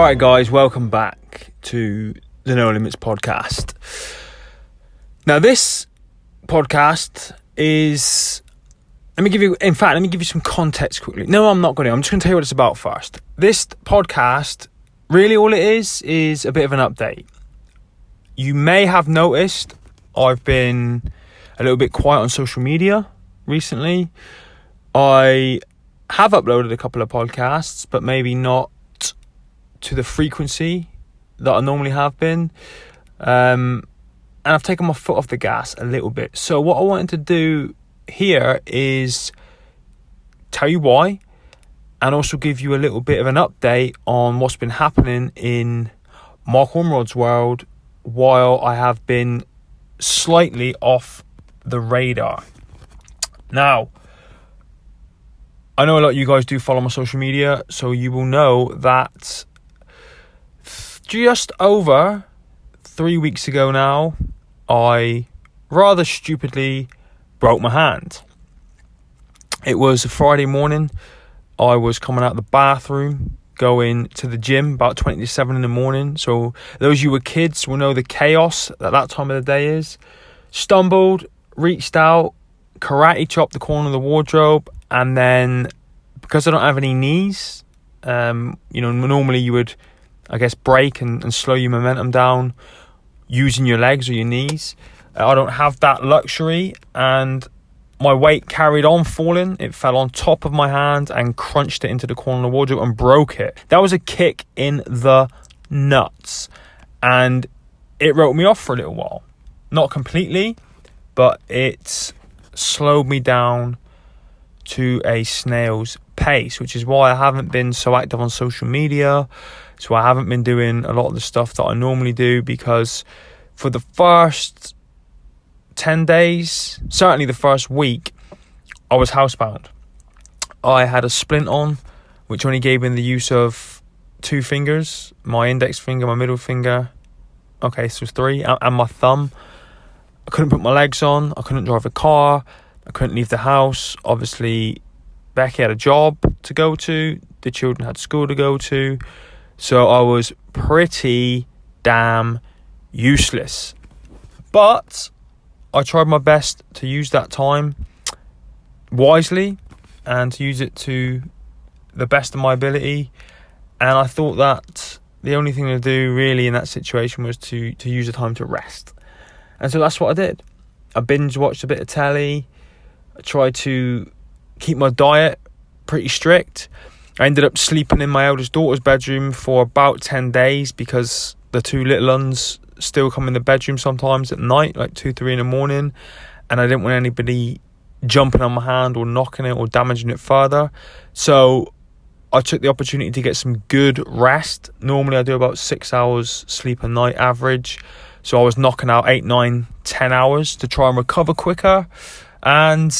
Alright guys, welcome back to the No Limits podcast. Now this podcast is, let me give you some context quickly. No, I'm not going to. I'm just going to tell you what it's about first. This podcast, really all it is a bit of an update. You may have noticed I've been a little bit quiet on social media recently. I have uploaded a couple of podcasts, but maybe not to the frequency that I normally have been. And I've taken my foot off the gas a little bit. So what I wanted to do here is tell you why, and also give you a little bit of an update on what's been happening in Mark Ormrod's world while I have been slightly off the radar. Now, I know a lot of you guys do follow my social media, so you will know that just over 3 weeks ago now, I rather stupidly broke my hand. It was a Friday morning. I was coming out of the bathroom, going to the gym about 20 to 7 in the morning. So those of you who were kids will know the chaos that time of the day is. Stumbled, reached out, karate chopped the corner of the wardrobe, and then because I don't have any knees, normally you would, I guess, brake and slow your momentum down using your legs or your knees. I don't have that luxury, and my weight carried on falling. It fell on top of my hand and crunched it into the corner of the wardrobe and broke it. That was a kick in the nuts, and it wrote me off for a little while. Not completely, but it slowed me down to a snail's pace, which is why I haven't been so active on social media. So I haven't been doing a lot of the stuff that I normally do, because for the first 10 days, certainly the first week, I was housebound. I had a splint on, which only gave me the use of 2 fingers, my index finger, my middle finger, okay, so 3, and my thumb. I couldn't put my legs on, I couldn't drive a car, I couldn't leave the house. Obviously, Becky had a job to go to, the children had school to go to, so I was pretty damn useless. But I tried my best to use that time wisely and to use it to the best of my ability. And I thought that the only thing to do really in that situation was to use the time to rest. And so that's what I did. I binge watched a bit of telly. I tried to keep my diet pretty strict. I ended up sleeping in my eldest daughter's bedroom for about 10 days because the 2 little ones still come in the bedroom sometimes at night, like 2, 3 in the morning. And I didn't want anybody jumping on my hand or knocking it or damaging it further. So I took the opportunity to get some good rest. Normally I do about 6 hours sleep a night average. So I was knocking out 8, 9, 10 hours to try and recover quicker. And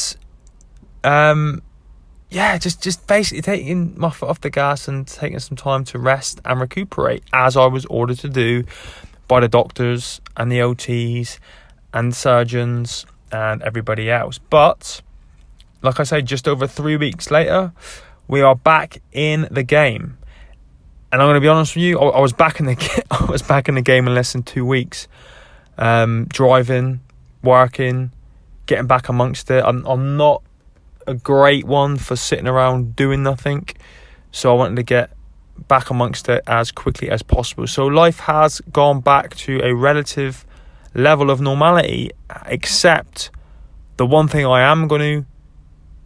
just basically taking my foot off the gas and taking some time to rest and recuperate, as I was ordered to do by the doctors and the OTs and surgeons and everybody else. But like I say, just over 3 weeks later, we are back in the game. And I'm going to be honest with you, I was back in the game in less than 2 weeks. Driving, working, getting back amongst it. I'm not a great one for sitting around doing nothing, so I wanted to get back amongst it as quickly as possible. So life has gone back to a relative level of normality, except the one thing I am going to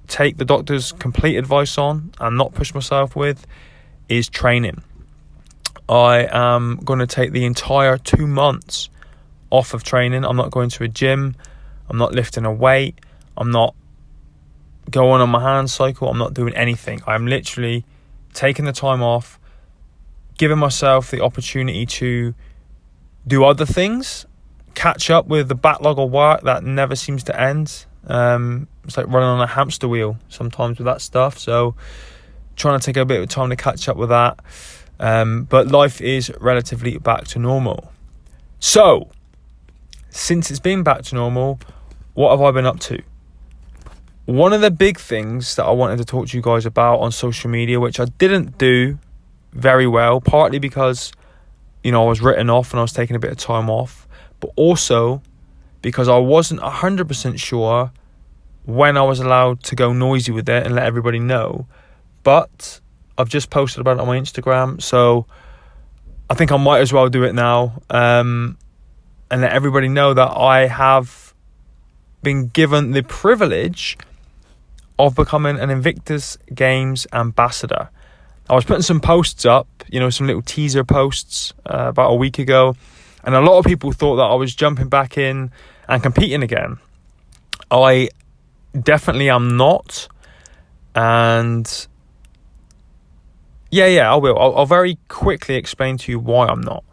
take the doctor's complete advice on and not push myself with is training. I am going to take the entire 2 months off of training. I'm not going to a gym. I'm not lifting a weight. I'm not going on my hand cycle. I'm not doing anything. I'm literally taking the time off, giving myself the opportunity to do other things, catch up with the backlog of work that never seems to end. It's like running on a hamster wheel sometimes with that stuff. So trying to take a bit of time to catch up with that. But life is relatively back to normal. So, since it's been back to normal, what have I been up to? One of the big things that I wanted to talk to you guys about on social media, which I didn't do very well, partly because, I was written off and I was taking a bit of time off, but also because I wasn't 100% sure when I was allowed to go noisy with it and let everybody know. But I've just posted about it on my Instagram, so I think I might as well do it now, and let everybody know that I have been given the privilege of becoming an Invictus Games ambassador. I was putting some posts up, some little teaser posts about a week ago, and a lot of people thought that I was jumping back in and competing again. I definitely am not, and yeah, I will. I'll very quickly explain to you why I'm not.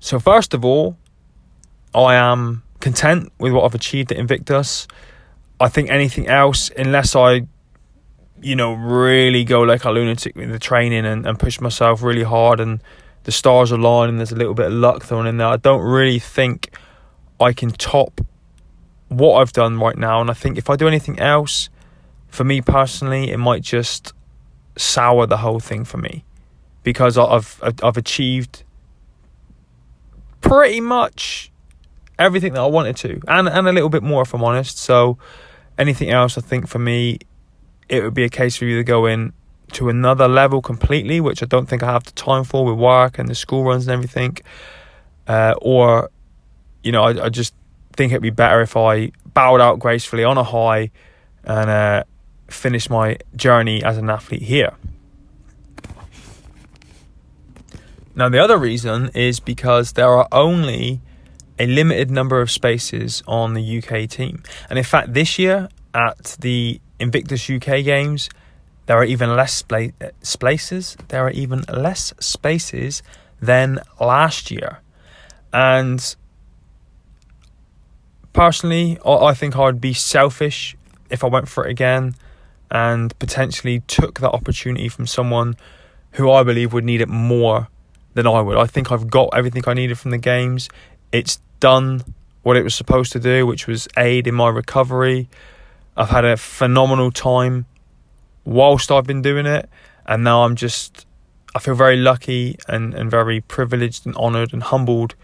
So first of all, I am content with what I've achieved at Invictus. I think anything else, unless I, really go like a lunatic with the training and push myself really hard and the stars align and there's a little bit of luck thrown in there, I don't really think I can top what I've done right now. And I think if I do anything else, for me personally, it might just sour the whole thing for me, because I've achieved pretty much everything that I wanted to, and a little bit more, if I'm honest. So anything else, I think for me, it would be a case of either going to another level completely, which I don't think I have the time for with work and the school runs and everything, or I just think it'd be better if I bowed out gracefully on a high and finish my journey as an athlete here. Now, the other reason is because there are only a limited number of spaces on the UK team. And in fact, this year at the Invictus UK Games, there are even less spaces. There are even less spaces than last year. And personally, I think I'd be selfish if I went for it again and potentially took that opportunity from someone who I believe would need it more than I would. I think I've got everything I needed from the games. It's done what it was supposed to do, which was aid in my recovery. I've had a phenomenal time whilst I've been doing it, and now I feel very lucky and very privileged and honoured and humbled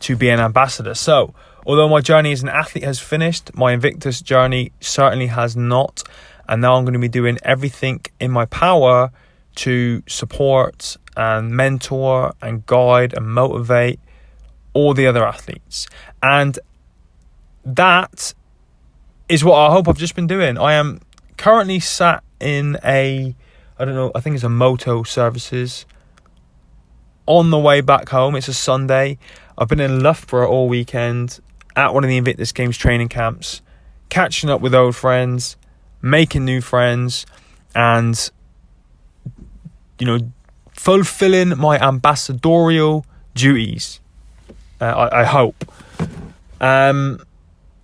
to be an ambassador. So, although my journey as an athlete has finished, my Invictus journey certainly has not, and now I'm going to be doing everything in my power to support and mentor and guide and motivate all the other athletes. And that is what I hope I've just been doing. I am currently sat in I think it's a moto services on the way back home. It's a Sunday. I've been in Loughborough all weekend at one of the Invictus Games training camps, catching up with old friends, making new friends, and fulfilling my ambassadorial duties. I hope. And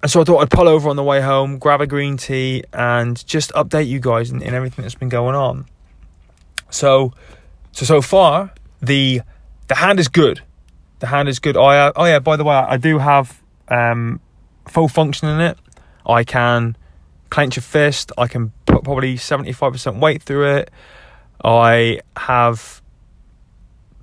so I thought I'd pull over on the way home, grab a green tea, and just update you guys in everything that's been going on. So far, the hand is good. The hand is good. By the way, I do have full function in it. I can clench a fist. I can put probably 75% weight through it. I have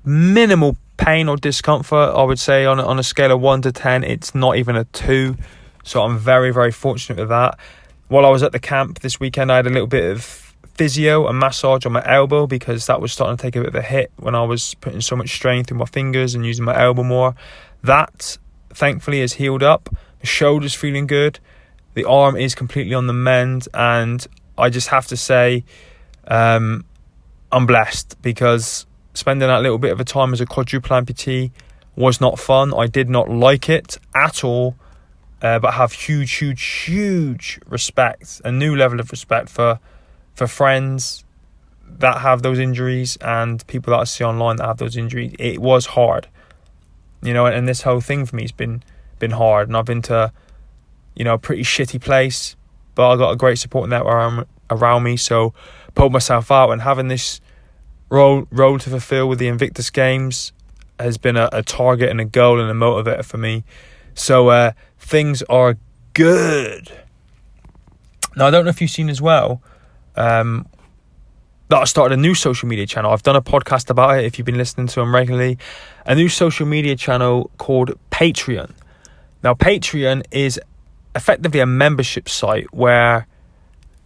minimal pain or discomfort. I would say on a scale of 1 to 10, it's not even a 2. So I'm very, very fortunate with that. While I was at the camp this weekend, I had a little bit of physio and massage on my elbow, because that was starting to take a bit of a hit when I was putting so much strain through my fingers and using my elbow more. That, thankfully, has healed up. The shoulder's feeling good. The arm is completely on the mend. And I just have to say, I'm blessed, because spending that little bit of a time as a quadruple amputee was not fun. I did not like it at all, but have huge respect, a new level of respect for friends that have those injuries and people that I see online that have those injuries. It was hard, and this whole thing for me has been hard, and I've been to, a pretty shitty place, but I got a great support network around me, so pulled myself out, and having this role to fulfill with the Invictus Games has been a target and a goal and a motivator for me. So things are good. Now, I don't know if you've seen as well, that I started a new social media channel. I've done a podcast about it if you've been listening to them regularly. A new social media channel called Patreon. Now, Patreon is effectively a membership site where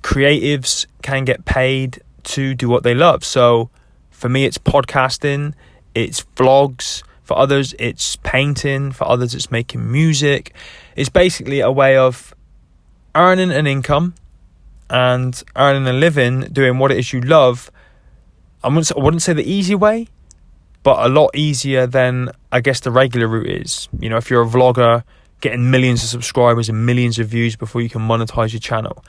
creatives can get paid to do what they love. So for me, it's podcasting, it's vlogs. For others, it's painting. For others, it's making music. It's basically a way of earning an income and earning a living doing what it is you love. I wouldn't say the easy way, but a lot easier than, I guess, the regular route is. You know, if you're a vlogger, getting millions of subscribers and millions of views before you can monetize your channel.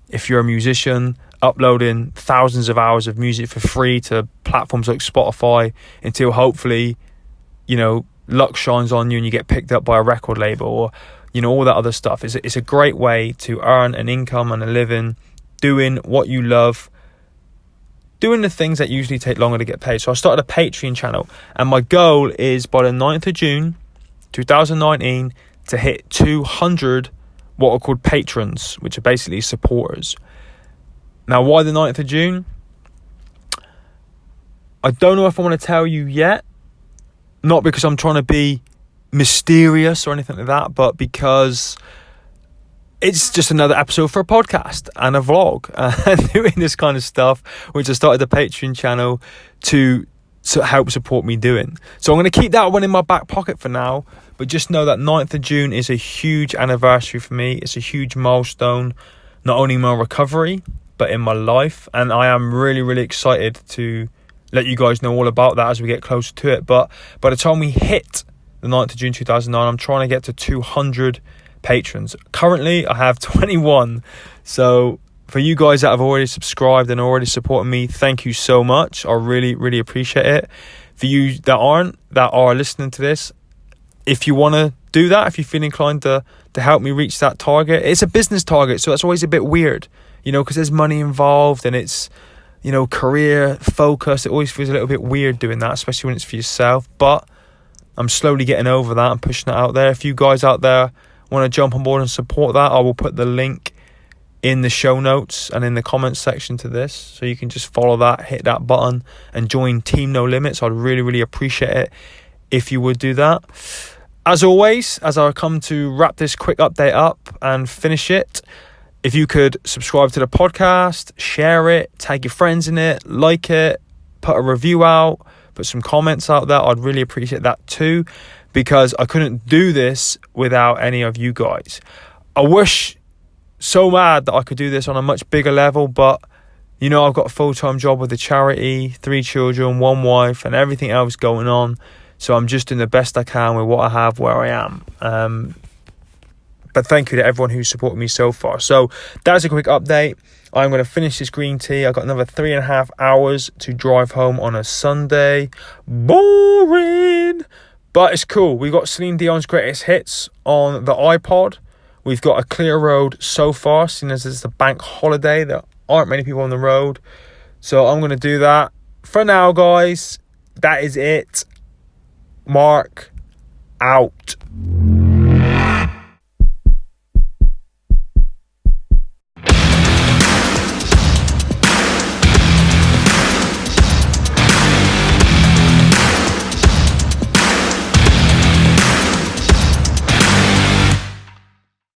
If you're a musician, uploading thousands of hours of music for free to platforms like Spotify until hopefully, you know, luck shines on you and you get picked up by a record label, or, you know, all that other stuff. It's a great way to earn an income and a living doing what you love, doing the things that usually take longer to get paid. So I started a Patreon channel, and my goal is by the 9th of June 2019 to hit 200 what are called patrons, which are basically supporters. Now, why the 9th of June? I don't know if I want to tell you yet. Not because I'm trying to be mysterious or anything like that, but because it's just another episode for a podcast and a vlog and doing this kind of stuff, which I started the Patreon channel to help support me doing. So I'm going to keep that one in my back pocket for now, but just know that 9th of June is a huge anniversary for me. It's a huge milestone, not only in my recovery, but in my life. And I am really, really excited to let you guys know all about that as we get closer to it. But by the time we hit the 9th of June 2009, I'm trying to get to 200 patrons. Currently, I have 21. So for you guys that have already subscribed and already supported me, thank you so much. I really, really appreciate it. For you that are listening to this, if you want to do that, if you feel inclined to help me reach that target, it's a business target, so that's always a bit weird, you know, because there's money involved and it's, you know, career focus. It always feels a little bit weird doing that, especially when it's for yourself. But I'm slowly getting over that and pushing it out there. If you guys out there want to jump on board and support that, I will put the link in the show notes and in the comments section to this, so you can just follow that, hit that button and join Team No Limits. I'd really, really appreciate it if you would do that. As always, as I come to wrap this quick update up and finish it, if you could subscribe to the podcast, share it, tag your friends in it, like it, put a review out, put some comments out there, I'd really appreciate that too, because I couldn't do this without any of you guys. I wish so mad that I could do this on a much bigger level, but, you know, I've got a full-time job with a charity, 3 children, 1 wife, and everything else going on. So I'm just doing the best I can with what I have where I am. But thank you to everyone who's supported me so far. So that's a quick update. I'm going to finish this green tea. I've got another 3.5 hours to drive home on a Sunday. Boring. But it's cool. We've got Celine Dion's greatest hits on the iPod. We've got a clear road so far, seeing as it's a bank holiday. There aren't many people on the road. So I'm going to do that. For now, guys, that is it. Mark out.